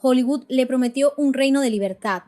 Hollywood le prometió un reino de libertad,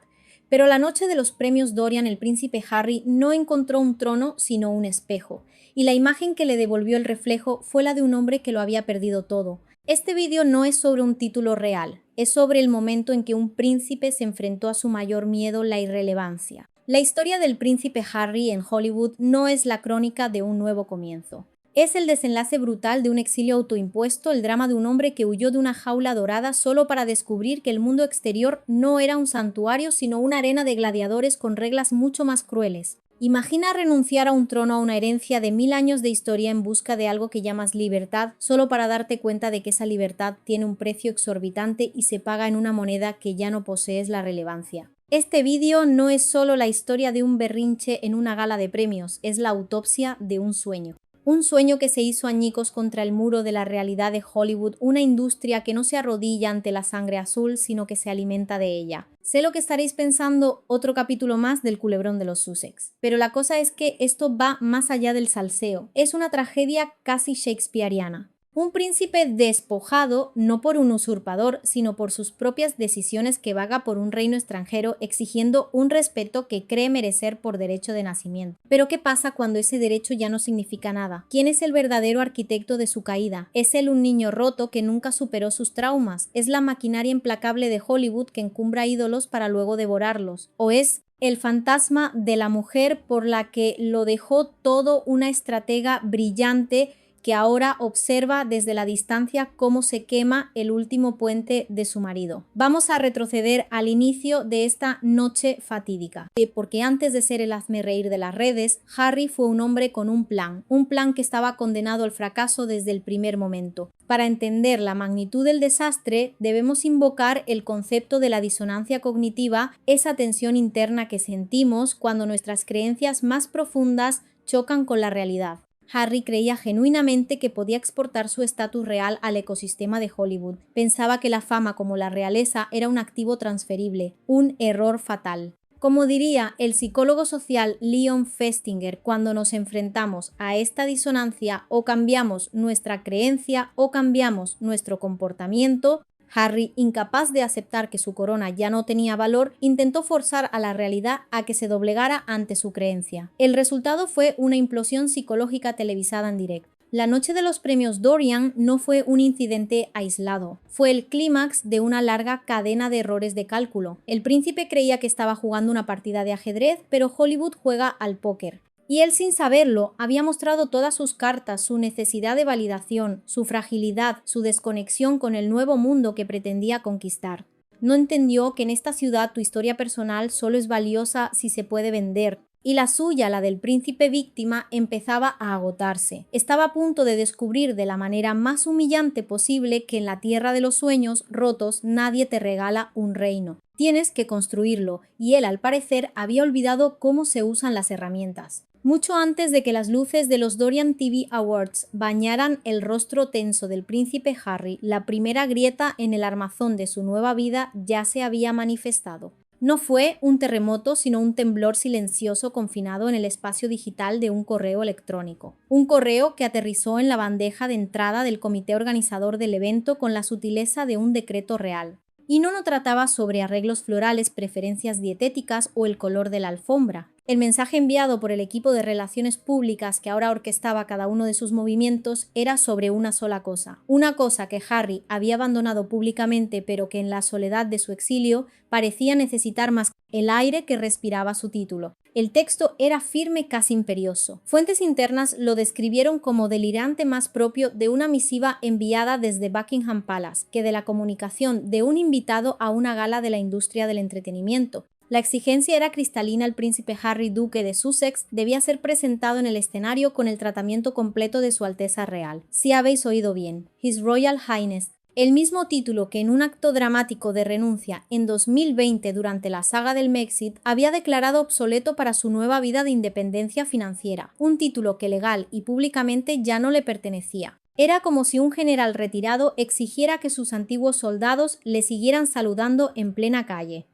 pero la noche de los premios Dorian el príncipe Harry no encontró un trono sino un espejo, y la imagen que le devolvió el reflejo fue la de un hombre que lo había perdido todo. Este vídeo no es sobre un título real, es sobre el momento en que un príncipe se enfrentó a su mayor miedo, la irrelevancia. La historia del príncipe Harry en Hollywood no es la crónica de un nuevo comienzo. Es el desenlace brutal de un exilio autoimpuesto, el drama de un hombre que huyó de una jaula dorada solo para descubrir que el mundo exterior no era un santuario, sino una arena de gladiadores con reglas mucho más crueles. Imagina renunciar a un trono, a una herencia de 1000 años de historia en busca de algo que llamas libertad, solo para darte cuenta de que esa libertad tiene un precio exorbitante y se paga en una moneda que ya no posees la relevancia. Este vídeo no es solo la historia de un berrinche en una gala de premios, es la autopsia de un sueño. Un sueño que se hizo añicos contra el muro de la realidad de Hollywood, una industria que no se arrodilla ante la sangre azul, sino que se alimenta de ella. Sé lo que estaréis pensando, otro capítulo más del culebrón de los Sussex. Pero la cosa es que esto va más allá del salseo. Es una tragedia casi shakespeariana. Un príncipe despojado no por un usurpador, sino por sus propias decisiones, que vaga por un reino extranjero exigiendo un respeto que cree merecer por derecho de nacimiento. Pero ¿qué pasa cuando ese derecho ya no significa nada? ¿Quién es el verdadero arquitecto de su caída? ¿Es él un niño roto que nunca superó sus traumas? ¿Es la maquinaria implacable de Hollywood que encumbra ídolos para luego devorarlos? ¿O es el fantasma de la mujer por la que lo dejó todo, una estratega brillante que ahora observa desde la distancia cómo se quema el último puente de su marido? Vamos a retroceder al inicio de esta noche fatídica, porque antes de ser el hazmerreír de las redes, Harry fue un hombre con un plan que estaba condenado al fracaso desde el primer momento. Para entender la magnitud del desastre, debemos invocar el concepto de la disonancia cognitiva, esa tensión interna que sentimos cuando nuestras creencias más profundas chocan con la realidad. Harry creía genuinamente que podía exportar su estatus real al ecosistema de Hollywood. Pensaba que la fama, como la realeza, era un activo transferible, un error fatal. Como diría el psicólogo social Leon Festinger, cuando nos enfrentamos a esta disonancia, o cambiamos nuestra creencia o cambiamos nuestro comportamiento. Harry, incapaz de aceptar que su corona ya no tenía valor, intentó forzar a la realidad a que se doblegara ante su creencia. El resultado fue una implosión psicológica televisada en directo. La noche de los premios Dorian no fue un incidente aislado, fue el clímax de una larga cadena de errores de cálculo. El príncipe creía que estaba jugando una partida de ajedrez, pero Hollywood juega al póker. Y él, sin saberlo, había mostrado todas sus cartas, su necesidad de validación, su fragilidad, su desconexión con el nuevo mundo que pretendía conquistar. No entendió que en esta ciudad tu historia personal solo es valiosa si se puede vender, y la suya, la del príncipe víctima, empezaba a agotarse. Estaba a punto de descubrir de la manera más humillante posible que en la tierra de los sueños rotos nadie te regala un reino. Tienes que construirlo, y él, al parecer, había olvidado cómo se usan las herramientas. Mucho antes de que las luces de los Dorian TV Awards bañaran el rostro tenso del príncipe Harry, la primera grieta en el armazón de su nueva vida ya se había manifestado. No fue un terremoto, sino un temblor silencioso confinado en el espacio digital de un correo electrónico. Un correo que aterrizó en la bandeja de entrada del comité organizador del evento con la sutileza de un decreto real. Y no trataba sobre arreglos florales, preferencias dietéticas o el color de la alfombra. El mensaje enviado por el equipo de relaciones públicas que ahora orquestaba cada uno de sus movimientos era sobre una sola cosa. Una cosa que Harry había abandonado públicamente, pero que en la soledad de su exilio parecía necesitar más: el aire que respiraba su título. El texto era firme, casi imperioso. Fuentes internas lo describieron como delirante, más propio de una misiva enviada desde Buckingham Palace que de la comunicación de un invitado a una gala de la industria del entretenimiento. La exigencia era cristalina: el príncipe Harry, duque de Sussex, debía ser presentado en el escenario con el tratamiento completo de Su Alteza Real. Si habéis oído bien, His Royal Highness. El mismo título que en un acto dramático de renuncia en 2020 durante la saga del Brexit había declarado obsoleto para su nueva vida de independencia financiera, un título que legal y públicamente ya no le pertenecía. Era como si un general retirado exigiera que sus antiguos soldados le siguieran saludando en plena calle.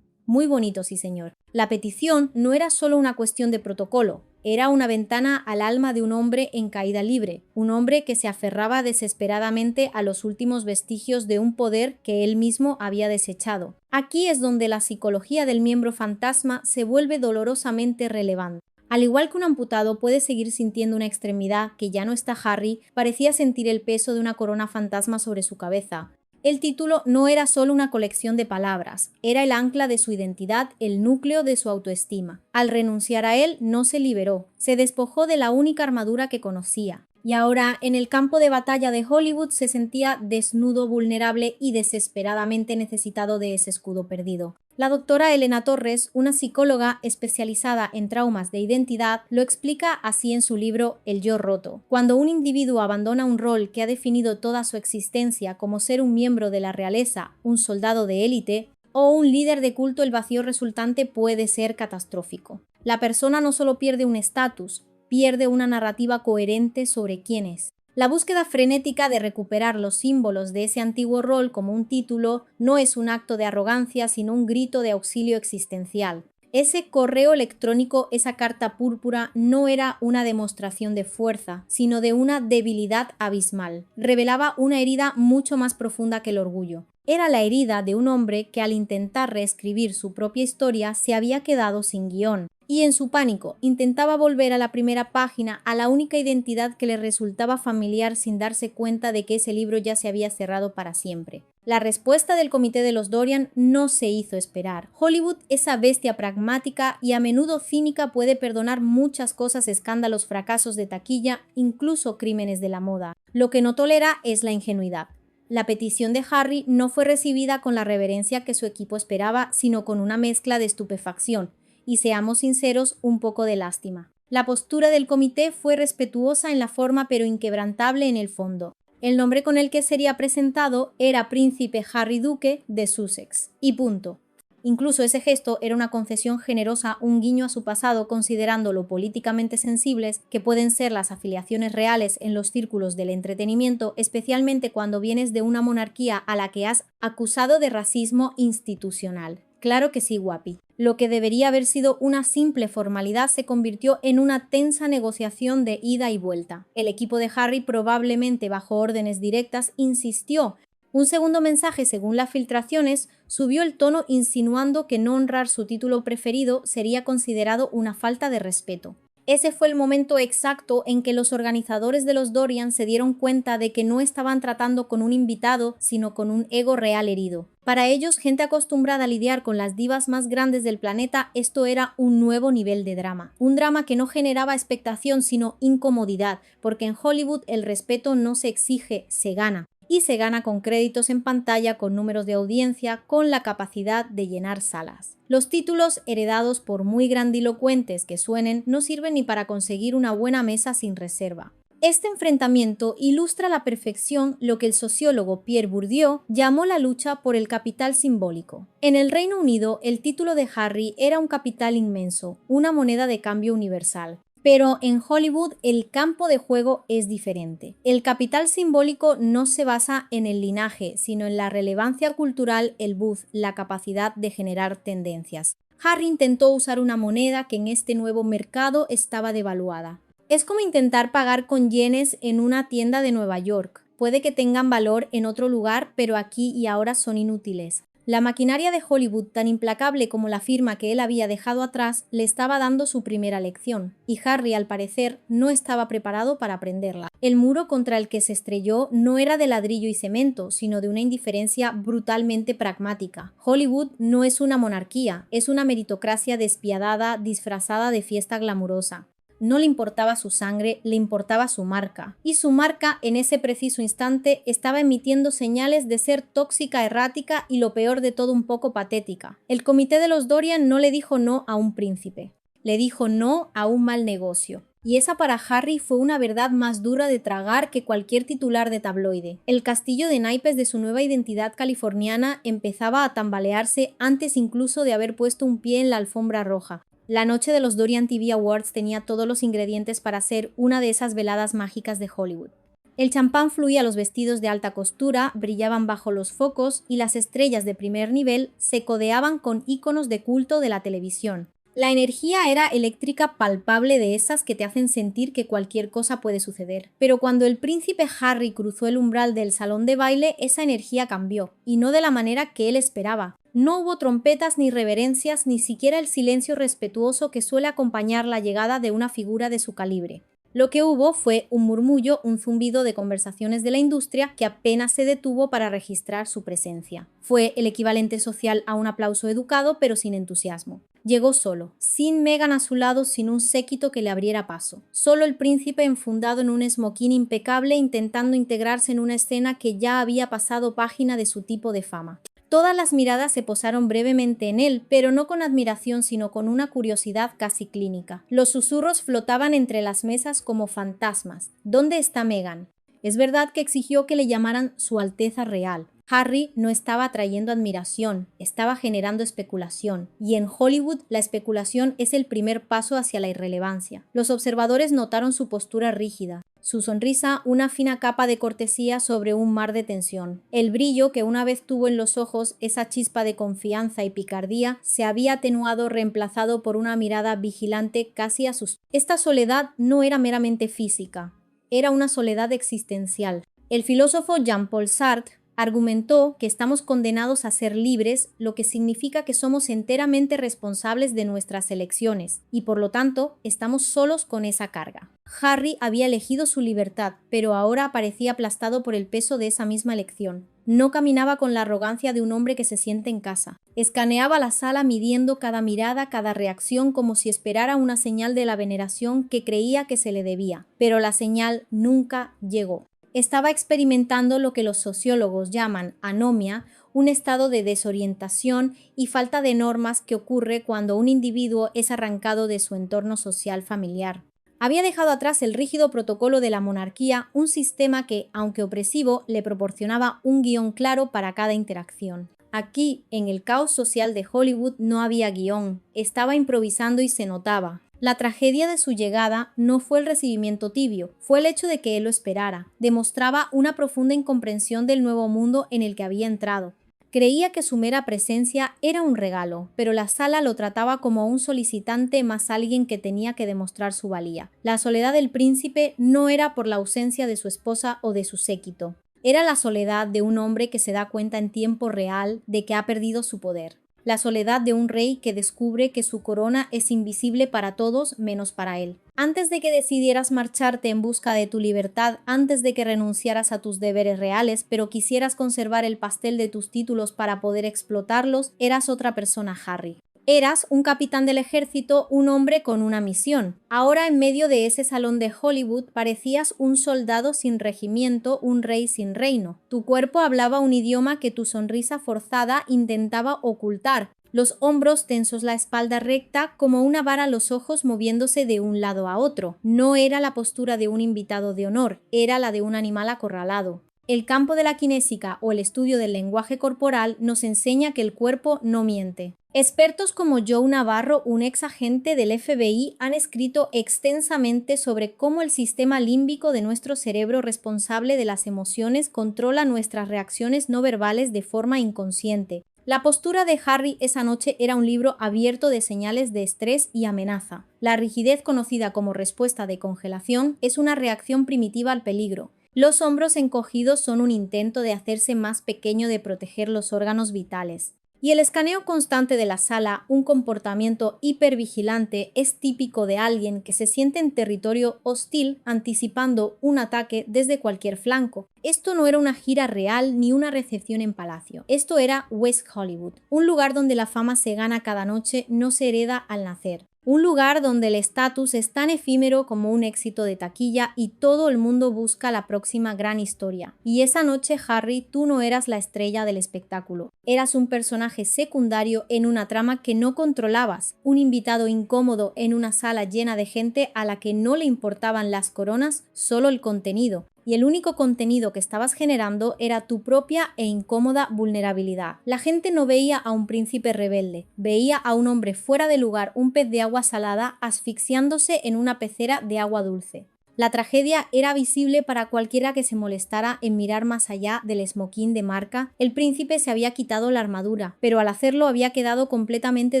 Muy bonito, sí señor. La petición no era solo una cuestión de protocolo, era una ventana al alma de un hombre en caída libre, un hombre que se aferraba desesperadamente a los últimos vestigios de un poder que él mismo había desechado. Aquí es donde la psicología del miembro fantasma se vuelve dolorosamente relevante. Al igual que un amputado puede seguir sintiendo una extremidad que ya no está, Harry parecía sentir el peso de una corona fantasma sobre su cabeza. El título no era solo una colección de palabras, era el ancla de su identidad, el núcleo de su autoestima. Al renunciar a él, no se liberó, se despojó de la única armadura que conocía. Y ahora, en el campo de batalla de Hollywood, se sentía desnudo, vulnerable y desesperadamente necesitado de ese escudo perdido. La doctora Elena Torres, una psicóloga especializada en traumas de identidad, lo explica así en su libro El yo roto. Cuando un individuo abandona un rol que ha definido toda su existencia, como ser un miembro de la realeza, un soldado de élite o un líder de culto, el vacío resultante puede ser catastrófico. La persona no solo pierde un estatus, pierde una narrativa coherente sobre quién es. La búsqueda frenética de recuperar los símbolos de ese antiguo rol como un título no es un acto de arrogancia, sino un grito de auxilio existencial. Ese correo electrónico, esa carta púrpura, no era una demostración de fuerza, sino de una debilidad abismal. Revelaba una herida mucho más profunda que el orgullo. Era la herida de un hombre que al intentar reescribir su propia historia se había quedado sin guión, y en su pánico intentaba volver a la primera página, a la única identidad que le resultaba familiar, sin darse cuenta de que ese libro ya se había cerrado para siempre. La respuesta del comité de los Dorian no se hizo esperar. Hollywood, esa bestia pragmática y a menudo cínica, puede perdonar muchas cosas, escándalos, fracasos de taquilla, incluso crímenes de la moda. Lo que no tolera es la ingenuidad. La petición de Harry no fue recibida con la reverencia que su equipo esperaba, sino con una mezcla de estupefacción y, seamos sinceros, un poco de lástima. La postura del comité fue respetuosa en la forma pero inquebrantable en el fondo. El nombre con el que sería presentado era Príncipe Harry Duque de Sussex. Y punto. Incluso ese gesto era una concesión generosa, un guiño a su pasado, considerando lo políticamente sensibles que pueden ser las afiliaciones reales en los círculos del entretenimiento, especialmente cuando vienes de una monarquía a la que has acusado de racismo institucional. Claro que sí, guapi. Lo que debería haber sido una simple formalidad se convirtió en una tensa negociación de ida y vuelta. El equipo de Harry, probablemente bajo órdenes directas, insistió. Un segundo mensaje, según las filtraciones, subió el tono insinuando que no honrar su título preferido sería considerado una falta de respeto. Ese fue el momento exacto en que los organizadores de los Dorian se dieron cuenta de que no estaban tratando con un invitado, sino con un ego real herido. Para ellos, gente acostumbrada a lidiar con las divas más grandes del planeta, esto era un nuevo nivel de drama. Un drama que no generaba expectación, sino incomodidad, porque en Hollywood el respeto no se exige, se gana. Y se gana con créditos en pantalla, con números de audiencia, con la capacidad de llenar salas. Los títulos, heredados por muy grandilocuentes que suenen, no sirven ni para conseguir una buena mesa sin reserva. Este enfrentamiento ilustra a la perfección lo que el sociólogo Pierre Bourdieu llamó la lucha por el capital simbólico. En el Reino Unido, el título de Harry era un capital inmenso, una moneda de cambio universal. Pero en Hollywood el campo de juego es diferente. El capital simbólico no se basa en el linaje, sino en la relevancia cultural, el buzz, la capacidad de generar tendencias. Harry intentó usar una moneda que en este nuevo mercado estaba devaluada. Es como intentar pagar con yenes en una tienda de Nueva York. Puede que tengan valor en otro lugar, pero aquí y ahora son inútiles. La maquinaria de Hollywood, tan implacable como la firma que él había dejado atrás, le estaba dando su primera lección, y Harry, al parecer, no estaba preparado para aprenderla. El muro contra el que se estrelló no era de ladrillo y cemento, sino de una indiferencia brutalmente pragmática. Hollywood no es una monarquía, es una meritocracia despiadada, disfrazada de fiesta glamurosa. No le importaba su sangre, le importaba su marca. Y su marca, en ese preciso instante, estaba emitiendo señales de ser tóxica, errática y, lo peor de todo, un poco patética. El comité de los Dorian no le dijo no a un príncipe, le dijo no a un mal negocio. Y esa para Harry fue una verdad más dura de tragar que cualquier titular de tabloide. El castillo de naipes de su nueva identidad californiana empezaba a tambalearse antes incluso de haber puesto un pie en la alfombra roja. La noche de los Dorian TV Awards tenía todos los ingredientes para ser una de esas veladas mágicas de Hollywood. El champán fluía, los vestidos de alta costura brillaban bajo los focos y las estrellas de primer nivel se codeaban con íconos de culto de la televisión. La energía era eléctrica palpable, de esas que te hacen sentir que cualquier cosa puede suceder. Pero cuando el príncipe Harry cruzó el umbral del salón de baile, esa energía cambió, y no de la manera que él esperaba. No hubo trompetas ni reverencias, ni siquiera el silencio respetuoso que suele acompañar la llegada de una figura de su calibre. Lo que hubo fue un murmullo, un zumbido de conversaciones de la industria que apenas se detuvo para registrar su presencia. Fue el equivalente social a un aplauso educado, pero sin entusiasmo. Llegó solo, sin Meghan a su lado, sin un séquito que le abriera paso. Solo el príncipe enfundado en un esmoquín impecable, intentando integrarse en una escena que ya había pasado página de su tipo de fama. Todas las miradas se posaron brevemente en él, pero no con admiración, sino con una curiosidad casi clínica. Los susurros flotaban entre las mesas como fantasmas. ¿Dónde está Meghan? Es verdad que exigió que le llamaran Su Alteza Real. Harry no estaba atrayendo admiración, estaba generando especulación. Y en Hollywood la especulación es el primer paso hacia la irrelevancia. Los observadores notaron su postura rígida, su sonrisa una fina capa de cortesía sobre un mar de tensión. El brillo que una vez tuvo en los ojos, esa chispa de confianza y picardía, se había atenuado, reemplazado por una mirada vigilante casi asustada. Esta soledad no era meramente física, era una soledad existencial. El filósofo Jean-Paul Sartre argumentó que estamos condenados a ser libres, lo que significa que somos enteramente responsables de nuestras elecciones, y por lo tanto estamos solos con esa carga. Harry había elegido su libertad, pero ahora aparecía aplastado por el peso de esa misma elección. No caminaba con la arrogancia de un hombre que se siente en casa. Escaneaba la sala midiendo cada mirada, cada reacción, como si esperara una señal de la veneración que creía que se le debía, pero la señal nunca llegó. Estaba experimentando lo que los sociólogos llaman anomia, un estado de desorientación y falta de normas que ocurre cuando un individuo es arrancado de su entorno social familiar. Había dejado atrás el rígido protocolo de la monarquía, un sistema que, aunque opresivo, le proporcionaba un guión claro para cada interacción. Aquí, en el caos social de Hollywood, no había guión, estaba improvisando y se notaba. La tragedia de su llegada no fue el recibimiento tibio, fue el hecho de que él lo esperara. Demostraba una profunda incomprensión del nuevo mundo en el que había entrado. Creía que su mera presencia era un regalo, pero la sala lo trataba como un solicitante más alguien que tenía que demostrar su valía. La soledad del príncipe no era por la ausencia de su esposa o de su séquito. Era la soledad de un hombre que se da cuenta en tiempo real de que ha perdido su poder. La soledad de un rey que descubre que su corona es invisible para todos menos para él. Antes de que decidieras marcharte en busca de tu libertad, antes de que renunciaras a tus deberes reales, pero quisieras conservar el pastel de tus títulos para poder explotarlos, eras otra persona, Harry. Eras un capitán del ejército, un hombre con una misión. Ahora, en medio de ese salón de Hollywood, parecías un soldado sin regimiento, un rey sin reino. Tu cuerpo hablaba un idioma que tu sonrisa forzada intentaba ocultar. Los hombros tensos, la espalda recta, como una vara, los ojos moviéndose de un lado a otro. No era la postura de un invitado de honor, era la de un animal acorralado. El campo de la kinésica o el estudio del lenguaje corporal nos enseña que el cuerpo no miente. Expertos como Joe Navarro, un ex agente del FBI, han escrito extensamente sobre cómo el sistema límbico de nuestro cerebro responsable de las emociones controla nuestras reacciones no verbales de forma inconsciente. La postura de Harry esa noche era un libro abierto de señales de estrés y amenaza. La rigidez, conocida como respuesta de congelación, es una reacción primitiva al peligro. Los hombros encogidos son un intento de hacerse más pequeño, de proteger los órganos vitales. Y el escaneo constante de la sala, un comportamiento hipervigilante, es típico de alguien que se siente en territorio hostil, anticipando un ataque desde cualquier flanco. Esto no era una gira real ni una recepción en palacio. Esto era West Hollywood, un lugar donde la fama se gana cada noche, no se hereda al nacer. Un lugar donde el estatus es tan efímero como un éxito de taquilla y todo el mundo busca la próxima gran historia. Y esa noche, Harry, tú no eras la estrella del espectáculo. Eras un personaje secundario en una trama que no controlabas, un invitado incómodo en una sala llena de gente a la que no le importaban las coronas, solo el contenido. Y el único contenido que estabas generando era tu propia e incómoda vulnerabilidad. La gente no veía a un príncipe rebelde, veía a un hombre fuera de lugar, un pez de agua salada asfixiándose en una pecera de agua dulce. La tragedia era visible para cualquiera que se molestara en mirar más allá del esmoquín de marca. El príncipe se había quitado la armadura, pero al hacerlo había quedado completamente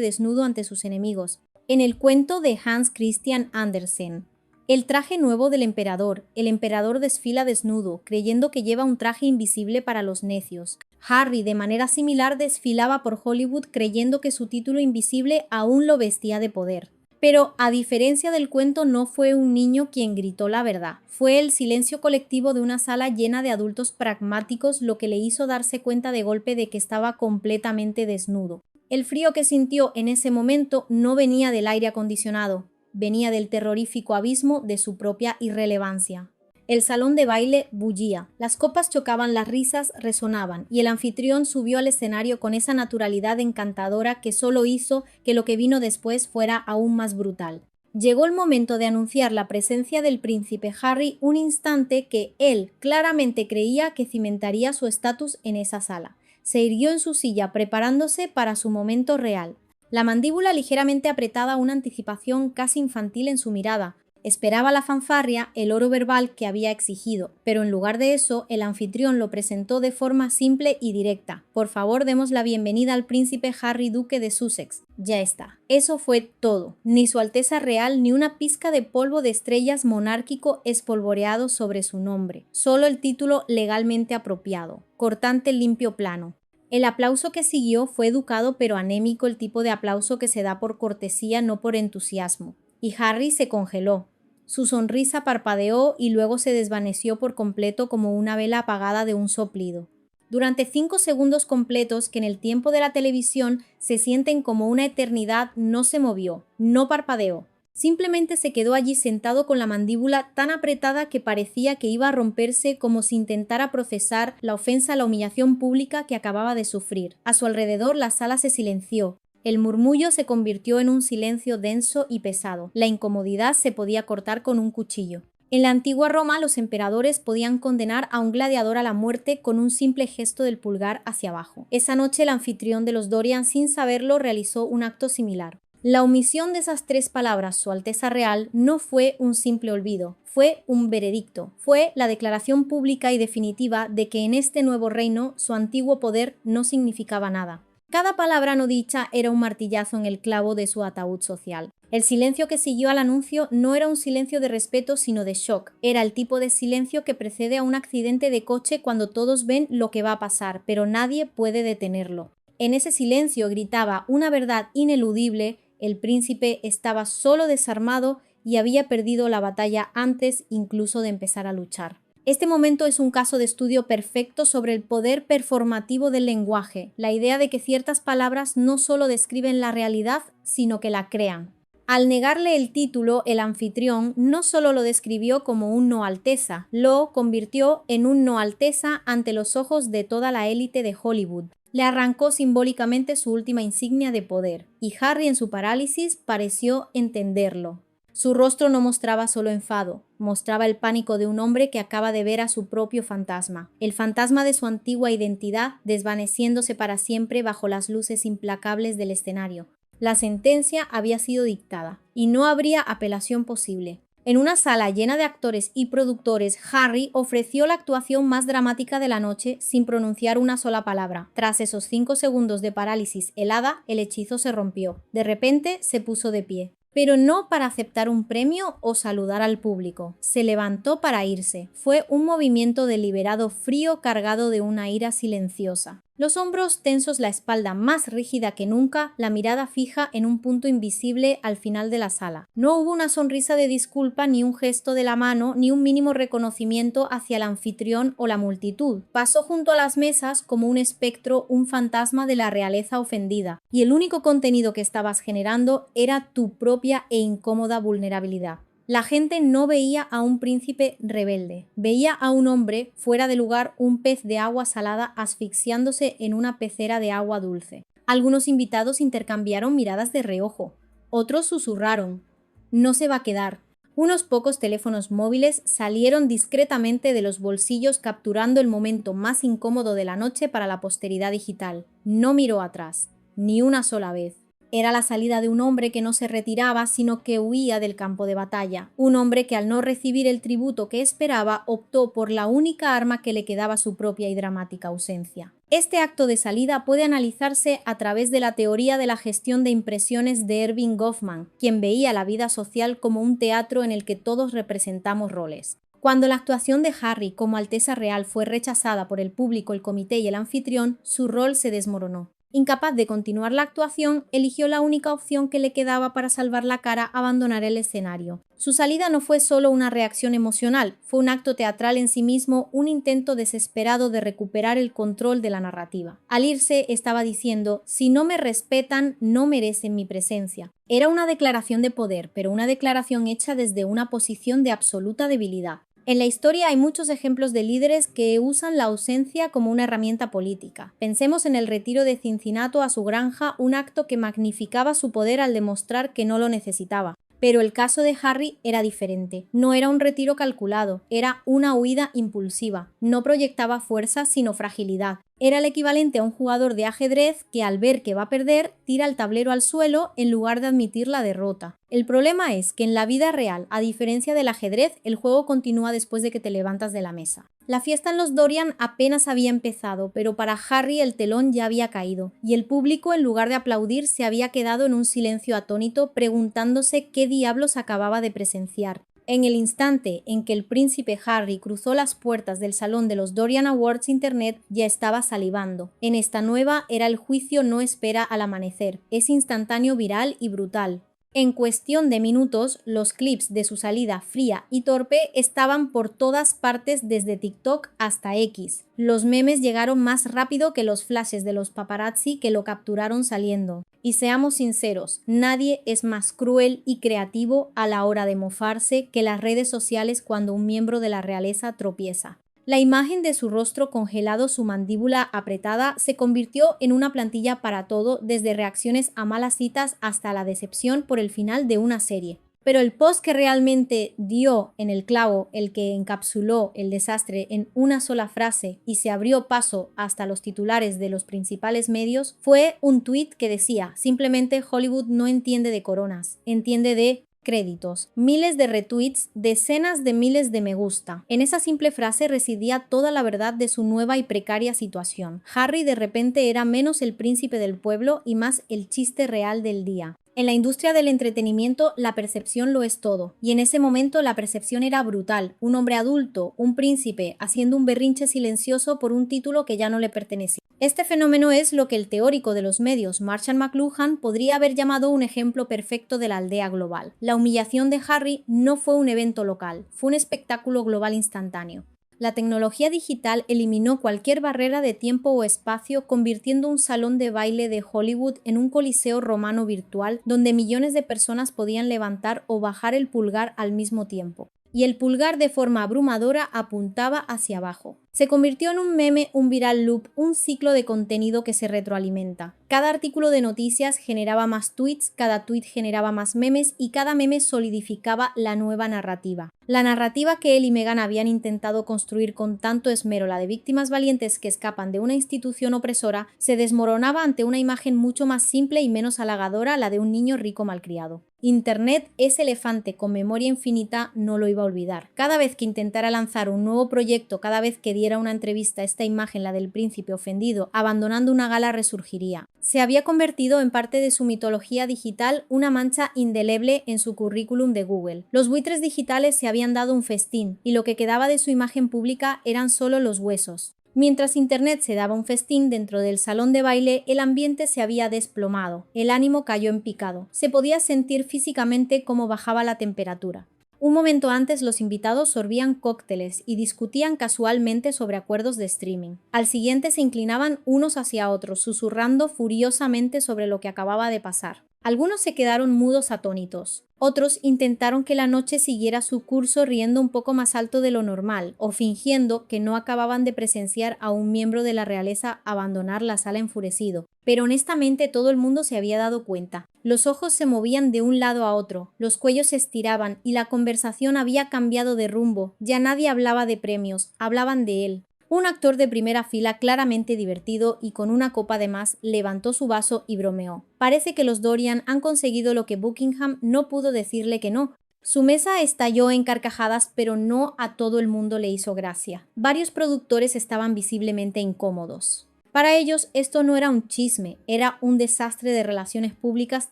desnudo ante sus enemigos. En el cuento de Hans Christian Andersen, el traje nuevo del emperador. El emperador desfila desnudo, creyendo que lleva un traje invisible para los necios. Harry, de manera similar, desfilaba por Hollywood creyendo que su título invisible aún lo vestía de poder. Pero, a diferencia del cuento, no fue un niño quien gritó la verdad. Fue el silencio colectivo de una sala llena de adultos pragmáticos lo que le hizo darse cuenta de golpe de que estaba completamente desnudo. El frío que sintió en ese momento no venía del aire acondicionado, venía del terrorífico abismo de su propia irrelevancia. El salón de baile bullía, las copas chocaban, las risas resonaban, y el anfitrión subió al escenario con esa naturalidad encantadora que solo hizo que lo que vino después fuera aún más brutal. Llegó el momento de anunciar la presencia del príncipe Harry, un instante que él claramente creía que cimentaría su estatus en esa sala. Se irguió en su silla preparándose para su momento real. La mandíbula ligeramente apretada, una anticipación casi infantil en su mirada. Esperaba la fanfarria, el oro verbal que había exigido, pero en lugar de eso, el anfitrión lo presentó de forma simple y directa. Por favor, demos la bienvenida al príncipe Harry, duque de Sussex. Ya está. Eso fue todo. Ni su Alteza Real ni una pizca de polvo de estrellas monárquico espolvoreado sobre su nombre. Solo el título legalmente apropiado. Cortante, limpio, plano. El aplauso que siguió fue educado pero anémico, el tipo de aplauso que se da por cortesía, no por entusiasmo. Y Harry se congeló. Su sonrisa parpadeó y luego se desvaneció por completo como una vela apagada de un soplido. Durante 5 segundos completos, que en el tiempo de la televisión se sienten como una eternidad, no se movió, no parpadeó. Simplemente se quedó allí sentado con la mandíbula tan apretada que parecía que iba a romperse, como si intentara procesar la ofensa, la humillación pública que acababa de sufrir. A su alrededor la sala se silenció. El murmullo se convirtió en un silencio denso y pesado. La incomodidad se podía cortar con un cuchillo. En la antigua Roma, los emperadores podían condenar a un gladiador a la muerte con un simple gesto del pulgar hacia abajo. Esa noche el anfitrión de los Dorian, sin saberlo, realizó un acto similar. La omisión de esas 3 palabras, Su Alteza Real, no fue un simple olvido, fue un veredicto, fue la declaración pública y definitiva de que en este nuevo reino su antiguo poder no significaba nada. Cada palabra no dicha era un martillazo en el clavo de su ataúd social. El silencio que siguió al anuncio no era un silencio de respeto, sino de shock. Era el tipo de silencio que precede a un accidente de coche cuando todos ven lo que va a pasar, pero nadie puede detenerlo. En ese silencio gritaba una verdad ineludible. El príncipe estaba solo, desarmado, y había perdido la batalla antes incluso de empezar a luchar. Este momento es un caso de estudio perfecto sobre el poder performativo del lenguaje, la idea de que ciertas palabras no solo describen la realidad, sino que la crean. Al negarle el título, el anfitrión no solo lo describió como un no alteza, lo convirtió en un no alteza ante los ojos de toda la élite de Hollywood. Le arrancó simbólicamente su última insignia de poder, y Harry, en su parálisis, pareció entenderlo. Su rostro no mostraba solo enfado, mostraba el pánico de un hombre que acaba de ver a su propio fantasma, el fantasma de su antigua identidad desvaneciéndose para siempre bajo las luces implacables del escenario. La sentencia había sido dictada, y no habría apelación posible. En una sala llena de actores y productores, Harry ofreció la actuación más dramática de la noche sin pronunciar una sola palabra. Tras esos 5 segundos de parálisis helada, el hechizo se rompió. De repente se puso de pie. Pero no para aceptar un premio o saludar al público. Se levantó para irse. Fue un movimiento deliberado, frío, cargado de una ira silenciosa. Los hombros tensos, la espalda más rígida que nunca, la mirada fija en un punto invisible al final de la sala. No hubo una sonrisa de disculpa, ni un gesto de la mano, ni un mínimo reconocimiento hacia el anfitrión o la multitud. Pasó junto a las mesas como un espectro, un fantasma de la realeza ofendida, y el único contenido que estabas generando era tu propia e incómoda vulnerabilidad. La gente no veía a un príncipe rebelde, veía a un hombre fuera de lugar, un pez de agua salada asfixiándose en una pecera de agua dulce. Algunos invitados intercambiaron miradas de reojo, otros susurraron: «No se va a quedar». Unos pocos teléfonos móviles salieron discretamente de los bolsillos, capturando el momento más incómodo de la noche para la posteridad digital. No miró atrás, ni una sola vez. Era la salida de un hombre que no se retiraba, sino que huía del campo de batalla. Un hombre que, al no recibir el tributo que esperaba, optó por la única arma que le quedaba, su propia y dramática ausencia. Este acto de salida puede analizarse a través de la teoría de la gestión de impresiones de Erving Goffman, quien veía la vida social como un teatro en el que todos representamos roles. Cuando la actuación de Harry como Alteza Real fue rechazada por el público, el comité y el anfitrión, su rol se desmoronó. Incapaz de continuar la actuación, eligió la única opción que le quedaba para salvar la cara: abandonar el escenario. Su salida no fue solo una reacción emocional, fue un acto teatral en sí mismo, un intento desesperado de recuperar el control de la narrativa. Al irse, estaba diciendo: si no me respetan, no merecen mi presencia. Era una declaración de poder, pero una declaración hecha desde una posición de absoluta debilidad. En la historia hay muchos ejemplos de líderes que usan la ausencia como una herramienta política. Pensemos en el retiro de Cincinnato a su granja, un acto que magnificaba su poder al demostrar que no lo necesitaba. Pero el caso de Harry era diferente. No era un retiro calculado, era una huida impulsiva. No proyectaba fuerza, sino fragilidad. Era el equivalente a un jugador de ajedrez que, al ver que va a perder, tira el tablero al suelo en lugar de admitir la derrota. El problema es que en la vida real, a diferencia del ajedrez, el juego continúa después de que te levantas de la mesa. La fiesta en los Dorian apenas había empezado, pero para Harry el telón ya había caído, y el público, en lugar de aplaudir, se había quedado en un silencio atónito, preguntándose qué diablos acababa de presenciar. En el instante en que el príncipe Harry cruzó las puertas del salón de los Dorian Awards, Internet ya estaba salivando. En esta nueva era: el juicio no espera al amanecer, es instantáneo, viral y brutal. En cuestión de minutos, los clips de su salida fría y torpe estaban por todas partes, desde TikTok hasta X. Los memes llegaron más rápido que los flashes de los paparazzi que lo capturaron saliendo. Y seamos sinceros, nadie es más cruel y creativo a la hora de mofarse que las redes sociales cuando un miembro de la realeza tropieza. La imagen de su rostro congelado, su mandíbula apretada, se convirtió en una plantilla para todo, desde reacciones a malas citas hasta la decepción por el final de una serie. Pero el post que realmente dio en el clavo, el que encapsuló el desastre en una sola frase y se abrió paso hasta los titulares de los principales medios, fue un tuit que decía: simplemente Hollywood no entiende de coronas, entiende de créditos. Miles de retweets, decenas de miles de me gusta. En esa simple frase residía toda la verdad de su nueva y precaria situación. Harry de repente era menos el príncipe del pueblo y más el chiste real del día. En la industria del entretenimiento, la percepción lo es todo, y en ese momento la percepción era brutal: un hombre adulto, un príncipe, haciendo un berrinche silencioso por un título que ya no le pertenecía. Este fenómeno es lo que el teórico de los medios, Marshall McLuhan, podría haber llamado un ejemplo perfecto de la aldea global. La humillación de Harry no fue un evento local, fue un espectáculo global instantáneo. La tecnología digital eliminó cualquier barrera de tiempo o espacio, convirtiendo un salón de baile de Hollywood en un coliseo romano virtual donde millones de personas podían levantar o bajar el pulgar al mismo tiempo. Y el pulgar, de forma abrumadora, apuntaba hacia abajo. Se convirtió en un meme, un viral loop, un ciclo de contenido que se retroalimenta. Cada artículo de noticias generaba más tweets, cada tweet generaba más memes y cada meme solidificaba la nueva narrativa. La narrativa que él y Meghan habían intentado construir con tanto esmero, la de víctimas valientes que escapan de una institución opresora, se desmoronaba ante una imagen mucho más simple y menos halagadora, la de un niño rico malcriado. Internet, ese elefante con memoria infinita, no lo iba a olvidar. Cada vez que intentara lanzar un nuevo proyecto, cada vez que diera una entrevista, esta imagen, la del príncipe ofendido, abandonando una gala, resurgiría. Se había convertido en parte de su mitología digital, una mancha indeleble en su currículum de Google. Los buitres digitales se habían dado un festín, y lo que quedaba de su imagen pública eran solo los huesos. Mientras Internet se daba un festín dentro del salón de baile, el ambiente se había desplomado, el ánimo cayó en picado, se podía sentir físicamente cómo bajaba la temperatura. Un momento antes los invitados sorbían cócteles y discutían casualmente sobre acuerdos de streaming. Al siguiente se inclinaban unos hacia otros, susurrando furiosamente sobre lo que acababa de pasar. Algunos se quedaron mudos atónitos. Otros intentaron que la noche siguiera su curso riendo un poco más alto de lo normal o fingiendo que no acababan de presenciar a un miembro de la realeza abandonar la sala enfurecido. Pero honestamente todo el mundo se había dado cuenta. Los ojos se movían de un lado a otro, los cuellos se estiraban y la conversación había cambiado de rumbo. Ya nadie hablaba de premios, hablaban de él. Un actor de primera fila, claramente divertido y con una copa de más, levantó su vaso y bromeó. Parece que los Dorian han conseguido lo que Buckingham no pudo decirle que no. Su mesa estalló en carcajadas, pero no a todo el mundo le hizo gracia. Varios productores estaban visiblemente incómodos. Para ellos esto no era un chisme, era un desastre de relaciones públicas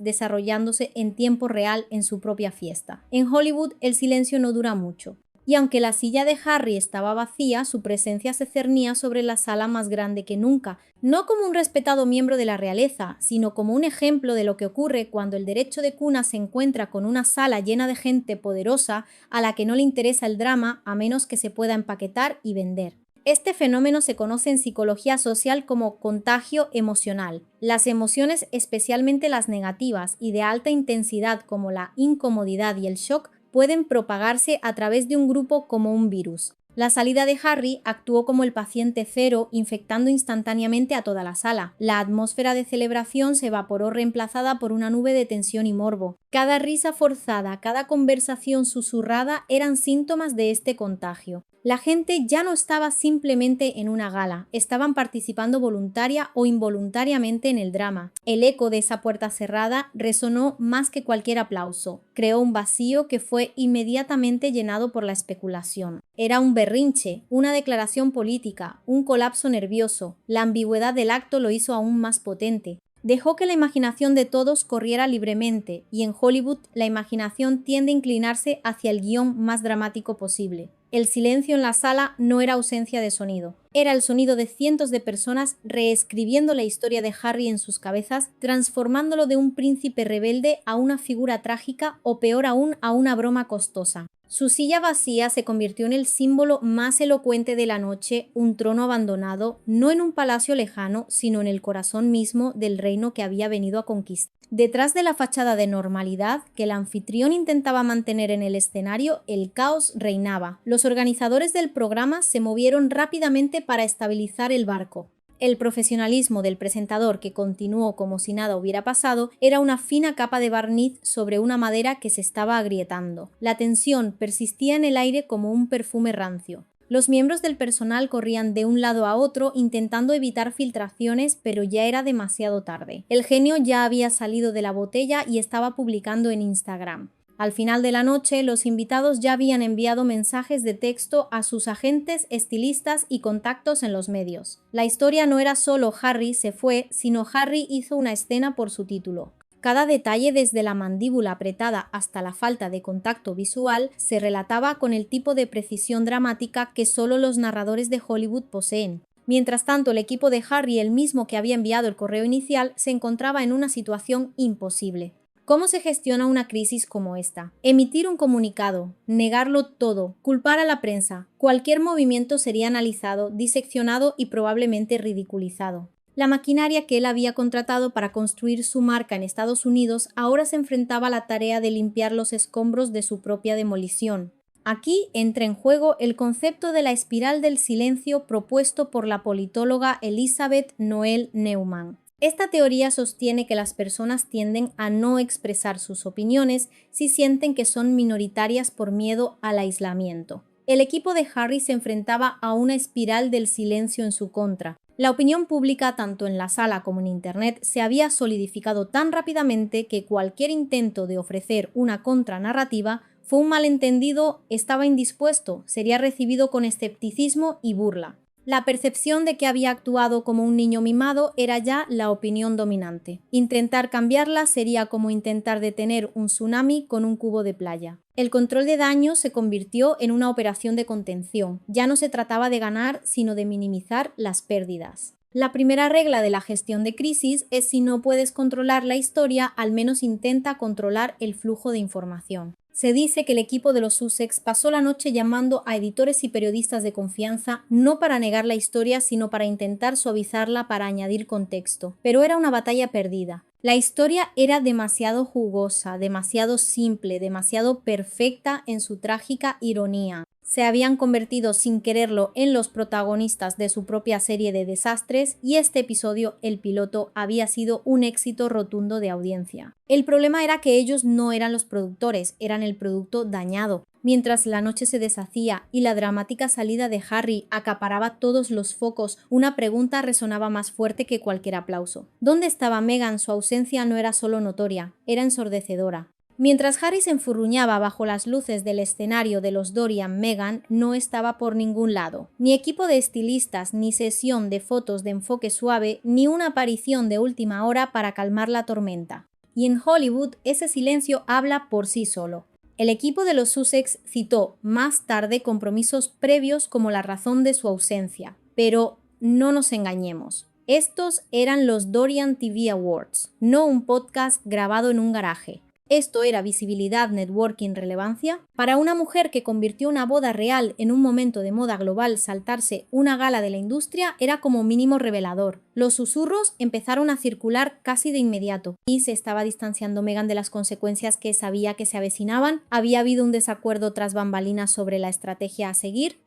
desarrollándose en tiempo real en su propia fiesta. En Hollywood el silencio no dura mucho. Y aunque la silla de Harry estaba vacía, su presencia se cernía sobre la sala más grande que nunca, no como un respetado miembro de la realeza, sino como un ejemplo de lo que ocurre cuando el derecho de cuna se encuentra con una sala llena de gente poderosa a la que no le interesa el drama a menos que se pueda empaquetar y vender. Este fenómeno se conoce en psicología social como contagio emocional. Las emociones, especialmente las negativas y de alta intensidad como la incomodidad y el shock, pueden propagarse a través de un grupo como un virus. La salida de Harry actuó como el paciente cero, infectando instantáneamente a toda la sala. La atmósfera de celebración se evaporó reemplazada por una nube de tensión y morbo. Cada risa forzada, cada conversación susurrada eran síntomas de este contagio. La gente ya no estaba simplemente en una gala, estaban participando voluntaria o involuntariamente en el drama. El eco de esa puerta cerrada resonó más que cualquier aplauso. Creó un vacío que fue inmediatamente llenado por la especulación. Era un berrinche, una declaración política, un colapso nervioso. La ambigüedad del acto lo hizo aún más potente. Dejó que la imaginación de todos corriera libremente, y en Hollywood la imaginación tiende a inclinarse hacia el guión más dramático posible. El silencio en la sala no era ausencia de sonido, era el sonido de cientos de personas reescribiendo la historia de Harry en sus cabezas, transformándolo de un príncipe rebelde a una figura trágica o peor aún a una broma costosa. Su silla vacía se convirtió en el símbolo más elocuente de la noche, un trono abandonado, no en un palacio lejano, sino en el corazón mismo del reino que había venido a conquistar. Detrás de la fachada de normalidad que el anfitrión intentaba mantener en el escenario, el caos reinaba. Los organizadores del programa se movieron rápidamente para estabilizar el barco. El profesionalismo del presentador, que continuó como si nada hubiera pasado, era una fina capa de barniz sobre una madera que se estaba agrietando. La tensión persistía en el aire como un perfume rancio. Los miembros del personal corrían de un lado a otro intentando evitar filtraciones, pero ya era demasiado tarde. El genio ya había salido de la botella y estaba publicando en Instagram. Al final de la noche, los invitados ya habían enviado mensajes de texto a sus agentes, estilistas y contactos en los medios. La historia no era solo Harry se fue, sino Harry hizo una escena por su título. Cada detalle, desde la mandíbula apretada hasta la falta de contacto visual, se relataba con el tipo de precisión dramática que solo los narradores de Hollywood poseen. Mientras tanto, el equipo de Harry, el mismo que había enviado el correo inicial, se encontraba en una situación imposible. ¿Cómo se gestiona una crisis como esta? Emitir un comunicado, negarlo todo, culpar a la prensa. Cualquier movimiento sería analizado, diseccionado y probablemente ridiculizado. La maquinaria que él había contratado para construir su marca en Estados Unidos ahora se enfrentaba a la tarea de limpiar los escombros de su propia demolición. Aquí entra en juego el concepto de la espiral del silencio propuesto por la politóloga Elizabeth Noel Neumann. Esta teoría sostiene que las personas tienden a no expresar sus opiniones si sienten que son minoritarias por miedo al aislamiento. El equipo de Harry se enfrentaba a una espiral del silencio en su contra. La opinión pública, tanto en la sala como en Internet, se había solidificado tan rápidamente que cualquier intento de ofrecer una contranarrativa fue un malentendido, estaba indispuesto, sería recibido con escepticismo y burla. La percepción de que había actuado como un niño mimado era ya la opinión dominante. Intentar cambiarla sería como intentar detener un tsunami con un cubo de playa. El control de daños se convirtió en una operación de contención. Ya no se trataba de ganar, sino de minimizar las pérdidas. La primera regla de la gestión de crisis es: si no puedes controlar la historia, al menos intenta controlar el flujo de información. Se dice que el equipo de los Sussex pasó la noche llamando a editores y periodistas de confianza, no para negar la historia, sino para intentar suavizarla, para añadir contexto. Pero era una batalla perdida. La historia era demasiado jugosa, demasiado simple, demasiado perfecta en su trágica ironía. Se habían convertido sin quererlo en los protagonistas de su propia serie de desastres y este episodio, el piloto, había sido un éxito rotundo de audiencia. El problema era que ellos no eran los productores, eran el producto dañado. Mientras la noche se deshacía y la dramática salida de Harry acaparaba todos los focos, una pregunta resonaba más fuerte que cualquier aplauso. ¿Dónde estaba Meghan? Su ausencia no era solo notoria, era ensordecedora. Mientras Harry se enfurruñaba bajo las luces del escenario de los Dorian, Meghan no estaba por ningún lado. Ni equipo de estilistas, ni sesión de fotos de enfoque suave, ni una aparición de última hora para calmar la tormenta. Y en Hollywood ese silencio habla por sí solo. El equipo de los Sussex citó más tarde compromisos previos como la razón de su ausencia. Pero no nos engañemos. Estos eran los Dorian TV Awards, no un podcast grabado en un garaje. ¿Esto era visibilidad, networking, relevancia? Para una mujer que convirtió una boda real en un momento de moda global, saltarse una gala de la industria era como mínimo revelador. Los susurros empezaron a circular casi de inmediato. ¿Y se estaba distanciando Meghan de las consecuencias que sabía que se avecinaban? ¿Había habido un desacuerdo tras bambalinas sobre la estrategia a seguir?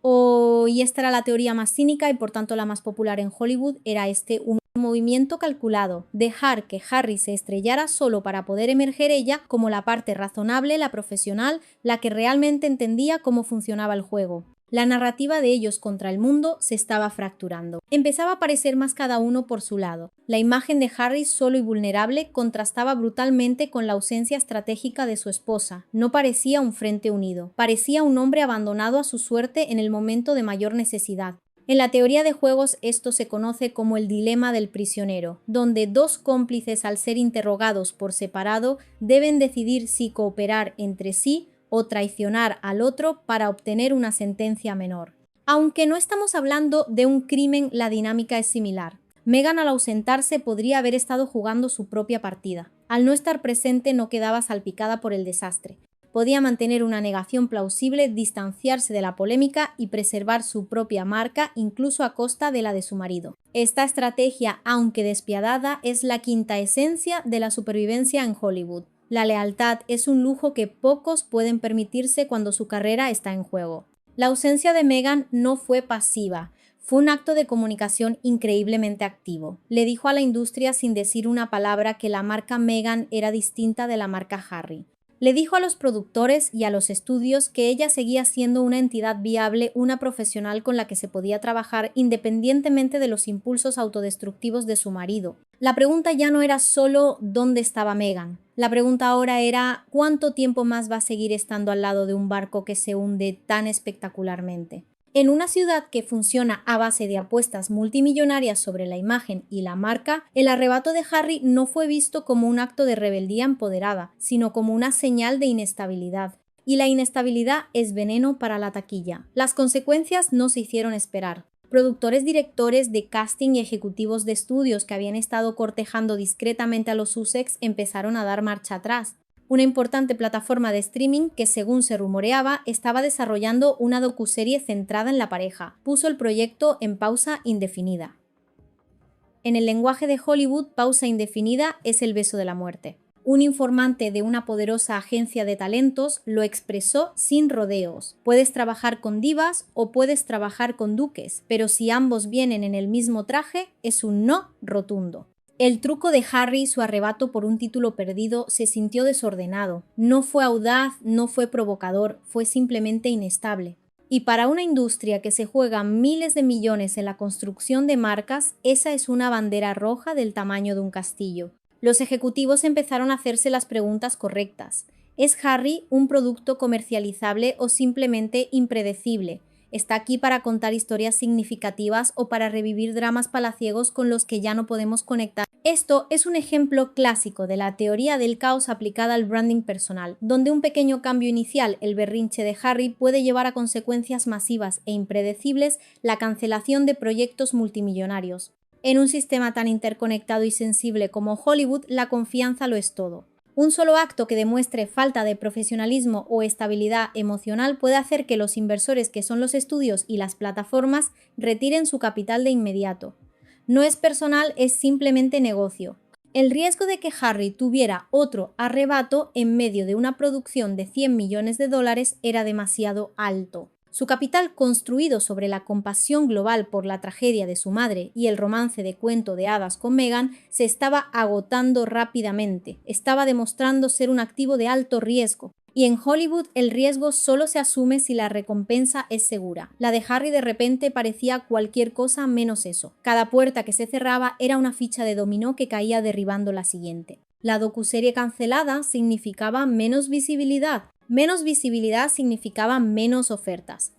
¿Y esta era la teoría más cínica y por tanto la más popular en Hollywood? ¿Era este un movimiento calculado, dejar que Harry se estrellara solo para poder emerger ella como la parte razonable, la profesional, la que realmente entendía cómo funcionaba el juego? La narrativa de ellos contra el mundo se estaba fracturando. Empezaba a aparecer más cada uno por su lado. La imagen de Harry solo y vulnerable contrastaba brutalmente con la ausencia estratégica de su esposa. No parecía un frente unido. Parecía un hombre abandonado a su suerte en el momento de mayor necesidad. En la teoría de juegos esto se conoce como el dilema del prisionero, donde dos cómplices al ser interrogados por separado deben decidir si cooperar entre sí o traicionar al otro para obtener una sentencia menor. Aunque no estamos hablando de un crimen, la dinámica es similar. Meghan al ausentarse podría haber estado jugando su propia partida. Al no estar presente no quedaba salpicada por el desastre. Podía mantener una negación plausible, distanciarse de la polémica y preservar su propia marca incluso a costa de la de su marido. Esta estrategia, aunque despiadada, es la quinta esencia de la supervivencia en Hollywood. La lealtad es un lujo que pocos pueden permitirse cuando su carrera está en juego. La ausencia de Meghan no fue pasiva. Fue un acto de comunicación increíblemente activo. Le dijo a la industria sin decir una palabra que la marca Meghan era distinta de la marca Harry. Le dijo a los productores y a los estudios que ella seguía siendo una entidad viable, una profesional con la que se podía trabajar independientemente de los impulsos autodestructivos de su marido. La pregunta ya no era solo ¿dónde estaba Meghan? La pregunta ahora era ¿cuánto tiempo más va a seguir estando al lado de un barco que se hunde tan espectacularmente? En una ciudad que funciona a base de apuestas multimillonarias sobre la imagen y la marca, el arrebato de Harry no fue visto como un acto de rebeldía empoderada, sino como una señal de inestabilidad. Y la inestabilidad es veneno para la taquilla. Las consecuencias no se hicieron esperar. Productores, directores de casting y ejecutivos de estudios que habían estado cortejando discretamente a los Sussex empezaron a dar marcha atrás. Una importante plataforma de streaming que, según se rumoreaba, estaba desarrollando una docuserie centrada en la pareja, puso el proyecto en pausa indefinida. En el lenguaje de Hollywood, pausa indefinida es el beso de la muerte. Un informante de una poderosa agencia de talentos lo expresó sin rodeos. Puedes trabajar con divas o puedes trabajar con duques, pero si ambos vienen en el mismo traje, es un no rotundo. El truco de Harry, su arrebato por un título perdido, se sintió desordenado. No fue audaz, no fue provocador, fue simplemente inestable. Y para una industria que se juega miles de millones en la construcción de marcas, esa es una bandera roja del tamaño de un castillo. Los ejecutivos empezaron a hacerse las preguntas correctas. ¿Es Harry un producto comercializable o simplemente impredecible? ¿Está aquí para contar historias significativas o para revivir dramas palaciegos con los que ya no podemos conectar? Esto es un ejemplo clásico de la teoría del caos aplicada al branding personal, donde un pequeño cambio inicial, el berrinche de Harry, puede llevar a consecuencias masivas e impredecibles, la cancelación de proyectos multimillonarios. En un sistema tan interconectado y sensible como Hollywood, la confianza lo es todo. Un solo acto que demuestre falta de profesionalismo o estabilidad emocional puede hacer que los inversores, que son los estudios y las plataformas, retiren su capital de inmediato. No es personal, es simplemente negocio. El riesgo de que Harry tuviera otro arrebato en medio de una producción de 100 millones de dólares era demasiado alto. Su capital, construido sobre la compasión global por la tragedia de su madre y el romance de cuento de hadas con Meghan, se estaba agotando rápidamente. Estaba demostrando ser un activo de alto riesgo. Y en Hollywood el riesgo solo se asume si la recompensa es segura. La de Harry de repente parecía cualquier cosa menos eso. Cada puerta que se cerraba era una ficha de dominó que caía derribando la siguiente. La docuserie cancelada significaba menos visibilidad. Menos visibilidad significaba menos ofertas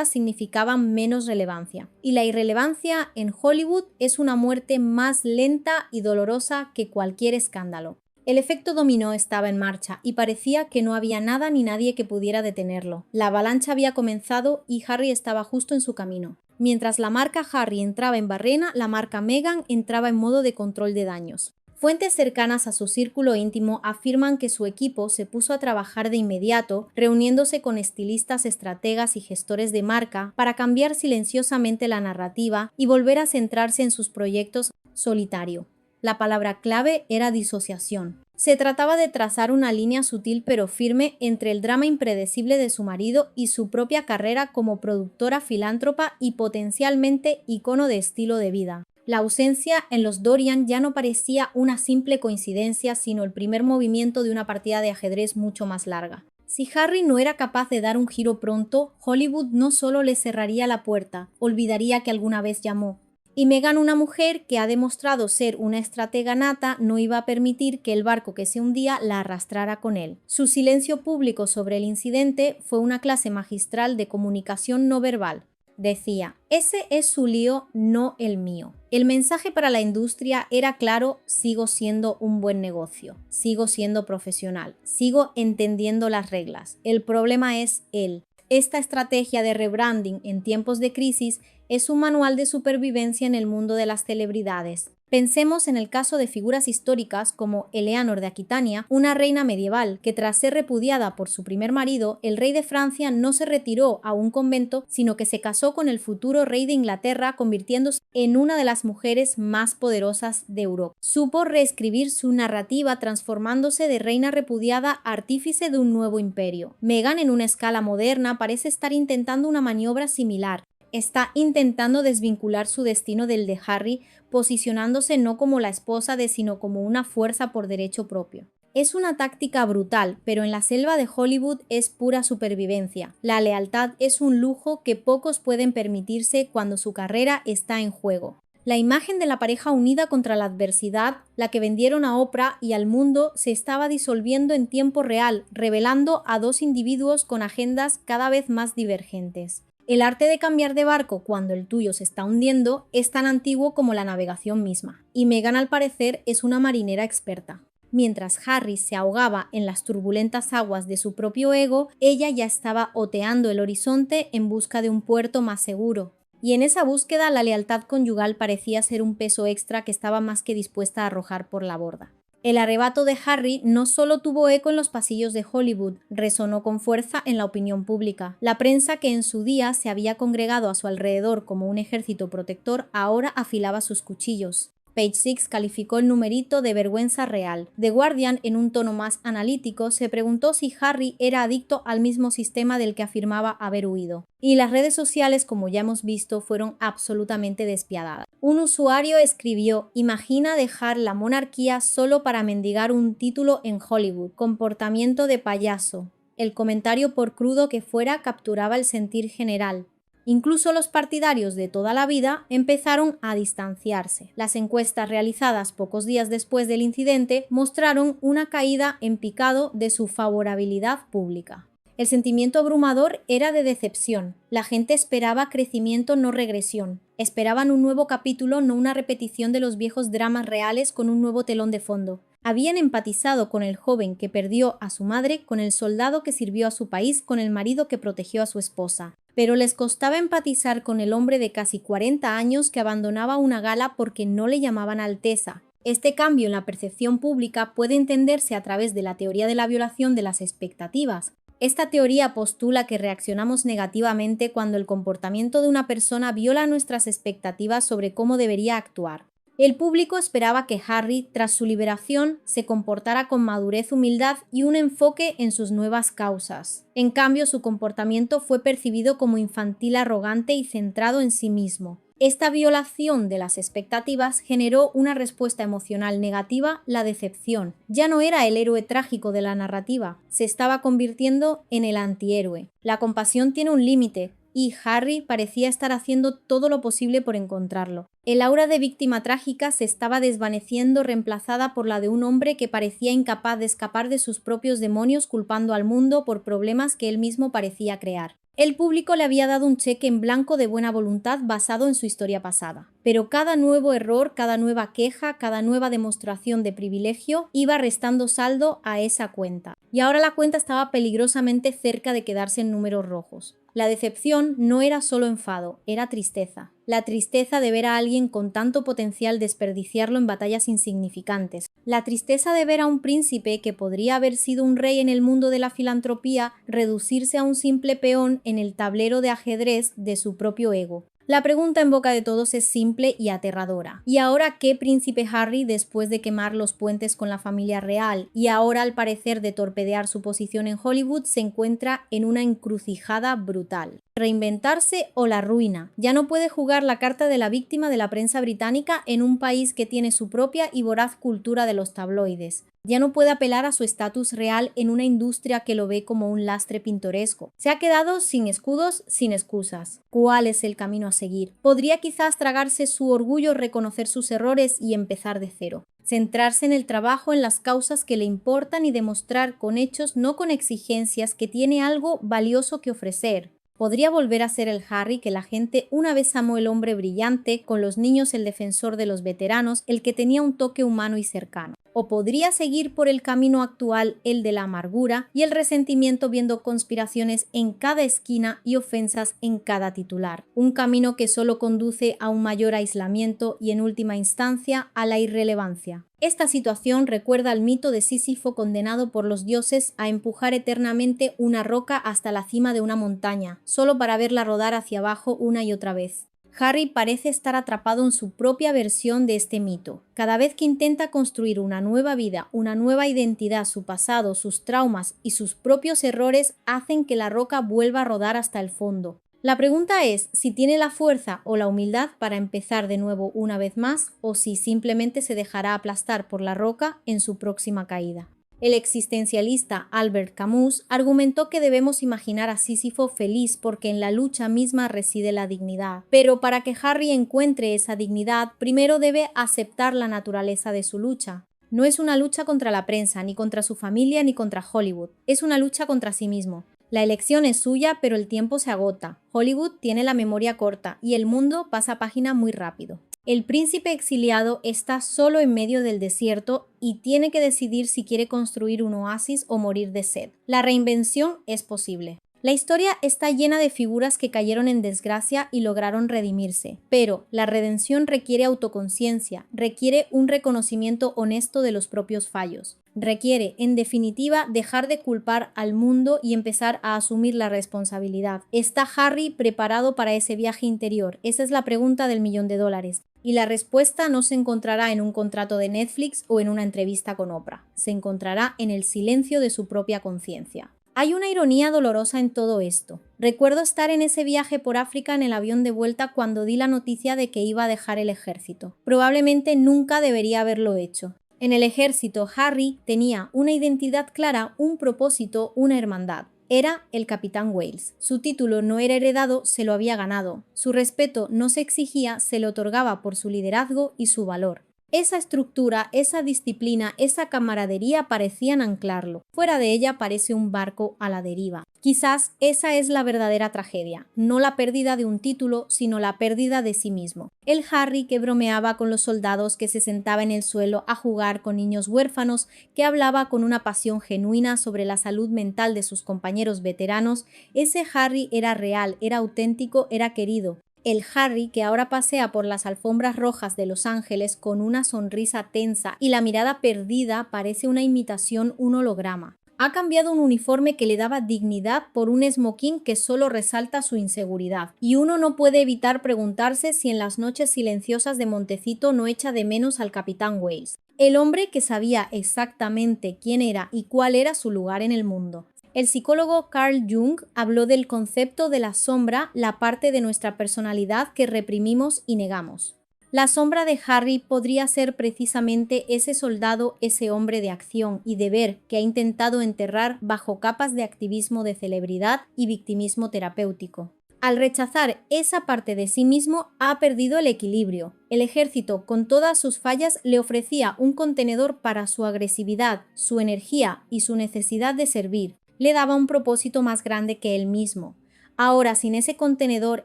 significaban menos relevancia. Y la irrelevancia en Hollywood es una muerte más lenta y dolorosa que cualquier escándalo. El efecto dominó estaba en marcha y parecía que no había nada ni nadie que pudiera detenerlo. La avalancha había comenzado y Harry estaba justo en su camino. Mientras la marca Harry entraba en barrena, la marca Meghan entraba en modo de control de daños. Fuentes cercanas a su círculo íntimo afirman que su equipo se puso a trabajar de inmediato, reuniéndose con estilistas, estrategas y gestores de marca para cambiar silenciosamente la narrativa y volver a centrarse en sus proyectos solitario. La palabra clave era disociación. Se trataba de trazar una línea sutil pero firme entre el drama impredecible de su marido y su propia carrera como productora filántropa y potencialmente icono de estilo de vida. La ausencia en los Dorian ya no parecía una simple coincidencia, sino el primer movimiento de una partida de ajedrez mucho más larga. Si Harry no era capaz de dar un giro pronto, Hollywood no solo le cerraría la puerta, olvidaría que alguna vez llamó. Y Meghan, una mujer que ha demostrado ser una estratega nata, no iba a permitir que el barco que se hundía la arrastrara con él. Su silencio público sobre el incidente fue una clase magistral de comunicación no verbal. Decía, ese es su lío, no el mío. El mensaje para la industria era claro: sigo siendo un buen negocio, sigo siendo profesional, sigo entendiendo las reglas. El problema es él. Esta estrategia de rebranding en tiempos de crisis es un manual de supervivencia en el mundo de las celebridades. Pensemos en el caso de figuras históricas como Eleanor de Aquitania, una reina medieval que tras ser repudiada por su primer marido, el rey de Francia no se retiró a un convento, sino que se casó con el futuro rey de Inglaterra, convirtiéndose en una de las mujeres más poderosas de Europa. Supo reescribir su narrativa transformándose de reina repudiada a artífice de un nuevo imperio. Meghan, en una escala moderna, parece estar intentando una maniobra similar. Está intentando desvincular su destino del de Harry, posicionándose no como la esposa de, sino como una fuerza por derecho propio. Es una táctica brutal, pero en la selva de Hollywood es pura supervivencia. La lealtad es un lujo que pocos pueden permitirse cuando su carrera está en juego. La imagen de la pareja unida contra la adversidad, la que vendieron a Oprah y al mundo, se estaba disolviendo en tiempo real, revelando a dos individuos con agendas cada vez más divergentes. El arte de cambiar de barco cuando el tuyo se está hundiendo es tan antiguo como la navegación misma, y Meghan al parecer es una marinera experta. Mientras Harry se ahogaba en las turbulentas aguas de su propio ego, ella ya estaba oteando el horizonte en busca de un puerto más seguro. Y en esa búsqueda la lealtad conyugal parecía ser un peso extra que estaba más que dispuesta a arrojar por la borda. El arrebato de Harry no solo tuvo eco en los pasillos de Hollywood, resonó con fuerza en la opinión pública. La prensa, que en su día se había congregado a su alrededor como un ejército protector, ahora afilaba sus cuchillos. Page Six calificó el numerito de vergüenza real. The Guardian, en un tono más analítico, se preguntó si Harry era adicto al mismo sistema del que afirmaba haber huido. Y las redes sociales, como ya hemos visto, fueron absolutamente despiadadas. Un usuario escribió: imagina dejar la monarquía solo para mendigar un título en Hollywood. Comportamiento de payaso. El comentario, por crudo que fuera, capturaba el sentir general. Incluso los partidarios de toda la vida empezaron a distanciarse. Las encuestas realizadas pocos días después del incidente mostraron una caída en picado de su favorabilidad pública. El sentimiento abrumador era de decepción. La gente esperaba crecimiento, no regresión. Esperaban un nuevo capítulo, no una repetición de los viejos dramas reales con un nuevo telón de fondo. Habían empatizado con el joven que perdió a su madre, con el soldado que sirvió a su país, con el marido que protegió a su esposa. Pero les costaba empatizar con el hombre de casi 40 años que abandonaba una gala porque no le llamaban Alteza. Este cambio en la percepción pública puede entenderse a través de la teoría de la violación de las expectativas. Esta teoría postula que reaccionamos negativamente cuando el comportamiento de una persona viola nuestras expectativas sobre cómo debería actuar. El público esperaba que Harry, tras su liberación, se comportara con madurez, humildad y un enfoque en sus nuevas causas. En cambio, su comportamiento fue percibido como infantil, arrogante y centrado en sí mismo. Esta violación de las expectativas generó una respuesta emocional negativa, la decepción. Ya no era el héroe trágico de la narrativa, se estaba convirtiendo en el antihéroe. La compasión tiene un límite. y Harry parecía estar haciendo todo lo posible por encontrarlo. El aura de víctima trágica se estaba desvaneciendo, reemplazada por la de un hombre que parecía incapaz de escapar de sus propios demonios, culpando al mundo por problemas que él mismo parecía crear. El público le había dado un cheque en blanco de buena voluntad basado en su historia pasada. Pero cada nuevo error, cada nueva queja, cada nueva demostración de privilegio iba restando saldo a esa cuenta. Y ahora la cuenta estaba peligrosamente cerca de quedarse en números rojos. La decepción no era solo enfado, era tristeza. La tristeza de ver a alguien con tanto potencial desperdiciarlo en batallas insignificantes. La tristeza de ver a un príncipe que podría haber sido un rey en el mundo de la filantropía reducirse a un simple peón en el tablero de ajedrez de su propio ego. La pregunta en boca de todos es simple y aterradora. ¿Y ahora qué príncipe Harry, después de quemar los puentes con la familia real y ahora al parecer de torpedear su posición en Hollywood, se encuentra en una encrucijada brutal? ¿Reinventarse o la ruina? Ya no puede jugar la carta de la víctima de la prensa británica en un país que tiene su propia y voraz cultura de los tabloides. Ya no puede apelar a su estatus real en una industria que lo ve como un lastre pintoresco. Se ha quedado sin escudos, sin excusas. ¿Cuál es el camino a seguir? Podría quizás tragarse su orgullo, reconocer sus errores y empezar de cero. Centrarse en el trabajo, en las causas que le importan y demostrar con hechos, no con exigencias, que tiene algo valioso que ofrecer. Podría volver a ser el Harry que la gente una vez amó, el hombre brillante, con los niños el defensor de los veteranos, el que tenía un toque humano y cercano. O podría seguir por el camino actual, el de la amargura y el resentimiento, viendo conspiraciones en cada esquina y ofensas en cada titular. Un camino que solo conduce a un mayor aislamiento y en última instancia a la irrelevancia. Esta situación recuerda al mito de Sísifo, condenado por los dioses a empujar eternamente una roca hasta la cima de una montaña, solo para verla rodar hacia abajo una y otra vez. Harry parece estar atrapado en su propia versión de este mito. Cada vez que intenta construir una nueva vida, una nueva identidad, su pasado, sus traumas y sus propios errores hacen que la roca vuelva a rodar hasta el fondo. La pregunta es si tiene la fuerza o la humildad para empezar de nuevo una vez más, o si simplemente se dejará aplastar por la roca en su próxima caída. El existencialista Albert Camus argumentó que debemos imaginar a Sísifo feliz porque en la lucha misma reside la dignidad. Pero para que Harry encuentre esa dignidad, primero debe aceptar la naturaleza de su lucha. No es una lucha contra la prensa, ni contra su familia, ni contra Hollywood. Es una lucha contra sí mismo. La elección es suya, pero el tiempo se agota. Hollywood tiene la memoria corta y el mundo pasa página muy rápido. El príncipe exiliado está solo en medio del desierto y tiene que decidir si quiere construir un oasis o morir de sed. La reinvención es posible. La historia está llena de figuras que cayeron en desgracia y lograron redimirse, pero la redención requiere autoconciencia, requiere un reconocimiento honesto de los propios fallos. Requiere, en definitiva, dejar de culpar al mundo y empezar a asumir la responsabilidad. ¿Está Harry preparado para ese viaje interior? Esa es la pregunta del $1.000.000. Y la respuesta no se encontrará en un contrato de Netflix o en una entrevista con Oprah. Se encontrará en el silencio de su propia conciencia. Hay una ironía dolorosa en todo esto. Recuerdo estar en ese viaje por África en el avión de vuelta cuando di la noticia de que iba a dejar el ejército. Probablemente nunca debería haberlo hecho. En el ejército, Harry tenía una identidad clara, un propósito, una hermandad. Era el Capitán Wales. Su título no era heredado, se lo había ganado. Su respeto no se exigía, se le otorgaba por su liderazgo y su valor. Esa estructura, esa disciplina, esa camaradería parecían anclarlo. Fuera de ella parece un barco a la deriva. Quizás esa es la verdadera tragedia, no la pérdida de un título, sino la pérdida de sí mismo. El Harry que bromeaba con los soldados, que se sentaba en el suelo a jugar con niños huérfanos, que hablaba con una pasión genuina sobre la salud mental de sus compañeros veteranos, ese Harry era real, era auténtico, era querido. El Harry que ahora pasea por las alfombras rojas de Los Ángeles con una sonrisa tensa y la mirada perdida parece una imitación, un holograma. Ha cambiado un uniforme que le daba dignidad por un esmoquín que solo resalta su inseguridad. Y uno no puede evitar preguntarse si en las noches silenciosas de Montecito no echa de menos al Capitán Wales, el hombre que sabía exactamente quién era y cuál era su lugar en el mundo. El psicólogo Carl Jung habló del concepto de la sombra, la parte de nuestra personalidad que reprimimos y negamos. La sombra de Harry podría ser precisamente ese soldado, ese hombre de acción y deber que ha intentado enterrar bajo capas de activismo de celebridad y victimismo terapéutico. Al rechazar esa parte de sí mismo, ha perdido el equilibrio. El ejército, con todas sus fallas, le ofrecía un contenedor para su agresividad, su energía y su necesidad de servir. Le daba un propósito más grande que él mismo. Ahora, sin ese contenedor,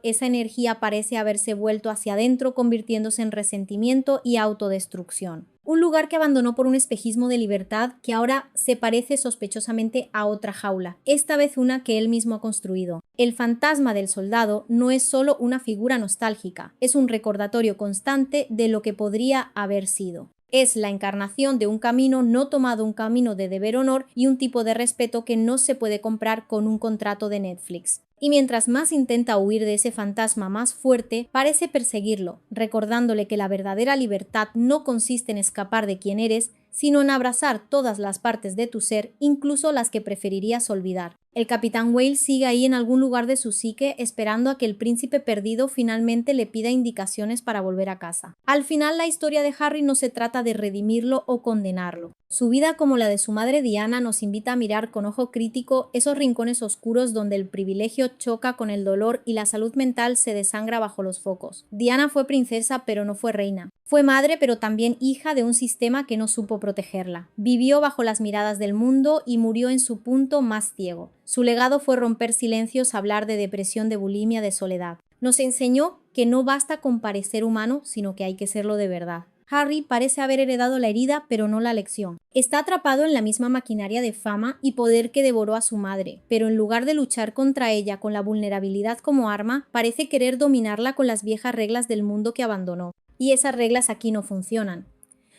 esa energía parece haberse vuelto hacia adentro, convirtiéndose en resentimiento y autodestrucción. Un lugar que abandonó por un espejismo de libertad que ahora se parece sospechosamente a otra jaula, esta vez una que él mismo ha construido. El fantasma del soldado no es solo una figura nostálgica, es un recordatorio constante de lo que podría haber sido. Es la encarnación de un camino no tomado, un camino de deber-honor y un tipo de respeto que no se puede comprar con un contrato de Netflix. Y mientras más intenta huir de ese fantasma más fuerte, parece perseguirlo, recordándole que la verdadera libertad no consiste en escapar de quien eres, sino en abrazar todas las partes de tu ser, incluso las que preferirías olvidar. El Capitán Whale sigue ahí en algún lugar de su psique esperando a que el príncipe perdido finalmente le pida indicaciones para volver a casa. Al final, la historia de Harry no se trata de redimirlo o condenarlo. Su vida, como la de su madre Diana, nos invita a mirar con ojo crítico esos rincones oscuros donde el privilegio choca con el dolor y la salud mental se desangra bajo los focos. Diana fue princesa, pero no fue reina. Fue madre, pero también hija de un sistema que no supo protegerla. Vivió bajo las miradas del mundo y murió en su punto más ciego. Su legado fue romper silencios, hablar de depresión, de bulimia, de soledad. Nos enseñó que no basta con parecer humano, sino que hay que serlo de verdad. Harry parece haber heredado la herida, pero no la lección. Está atrapado en la misma maquinaria de fama y poder que devoró a su madre, pero en lugar de luchar contra ella con la vulnerabilidad como arma, parece querer dominarla con las viejas reglas del mundo que abandonó. Y esas reglas aquí no funcionan.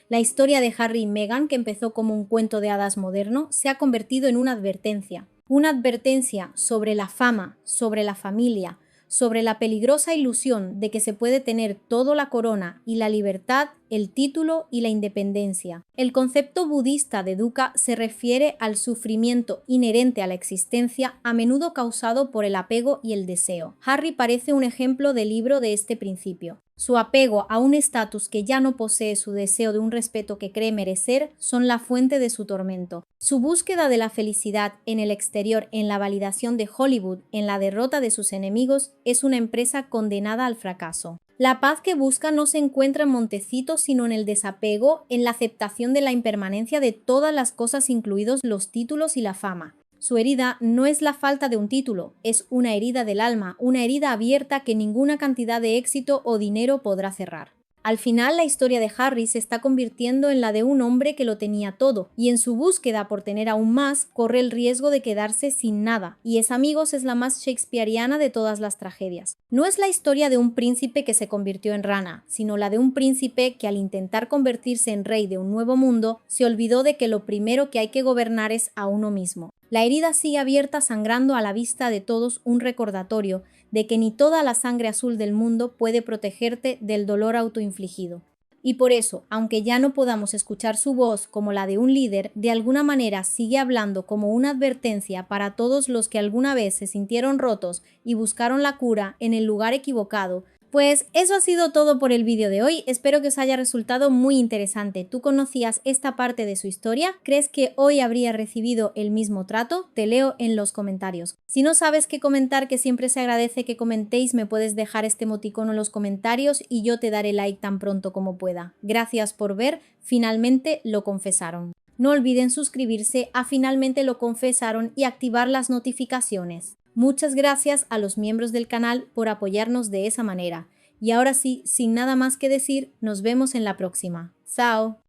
La historia de Harry y Meghan, que empezó como un cuento de hadas moderno, se ha convertido en una advertencia. Una advertencia sobre la fama, sobre la familia, sobre la peligrosa ilusión de que se puede tener todo la corona y la libertad, el título y la independencia. El concepto budista de dukkha se refiere al sufrimiento inherente a la existencia, a menudo causado por el apego y el deseo. Harry parece un ejemplo de libro de este principio. Su apego a un estatus que ya no posee, su deseo de un respeto que cree merecer, son la fuente de su tormento. Su búsqueda de la felicidad en el exterior, en la validación de Hollywood, en la derrota de sus enemigos, es una empresa condenada al fracaso. La paz que busca no se encuentra en Montecitos, sino en el desapego, en la aceptación de la impermanencia de todas las cosas, incluidos los títulos y la fama. Su herida no es la falta de un título, es una herida del alma, una herida abierta que ninguna cantidad de éxito o dinero podrá cerrar. Al final, la historia de Harry se está convirtiendo en la de un hombre que lo tenía todo, y en su búsqueda por tener aún más, corre el riesgo de quedarse sin nada, y es, amigos, es la más shakespeariana de todas las tragedias. No es la historia de un príncipe que se convirtió en rana, sino la de un príncipe que al intentar convertirse en rey de un nuevo mundo, se olvidó de que lo primero que hay que gobernar es a uno mismo. La herida sigue abierta, sangrando a la vista de todos, un recordatorio de que ni toda la sangre azul del mundo puede protegerte del dolor autoinfligido. Y por eso, aunque ya no podamos escuchar su voz como la de un líder, de alguna manera sigue hablando como una advertencia para todos los que alguna vez se sintieron rotos y buscaron la cura en el lugar equivocado. Pues eso ha sido todo por el vídeo de hoy, espero que os haya resultado muy interesante. ¿Tú conocías esta parte de su historia? ¿Crees que hoy habría recibido el mismo trato? Te leo en los comentarios. Si no sabes qué comentar, que siempre se agradece que comentéis, me puedes dejar este emoticono en los comentarios y yo te daré like tan pronto como pueda. Gracias por ver, finalmente lo confesaron. No olviden suscribirse a Finalmente lo confesaron y activar las notificaciones. Muchas gracias a los miembros del canal por apoyarnos de esa manera. Y ahora sí, sin nada más que decir, nos vemos en la próxima. ¡Chao!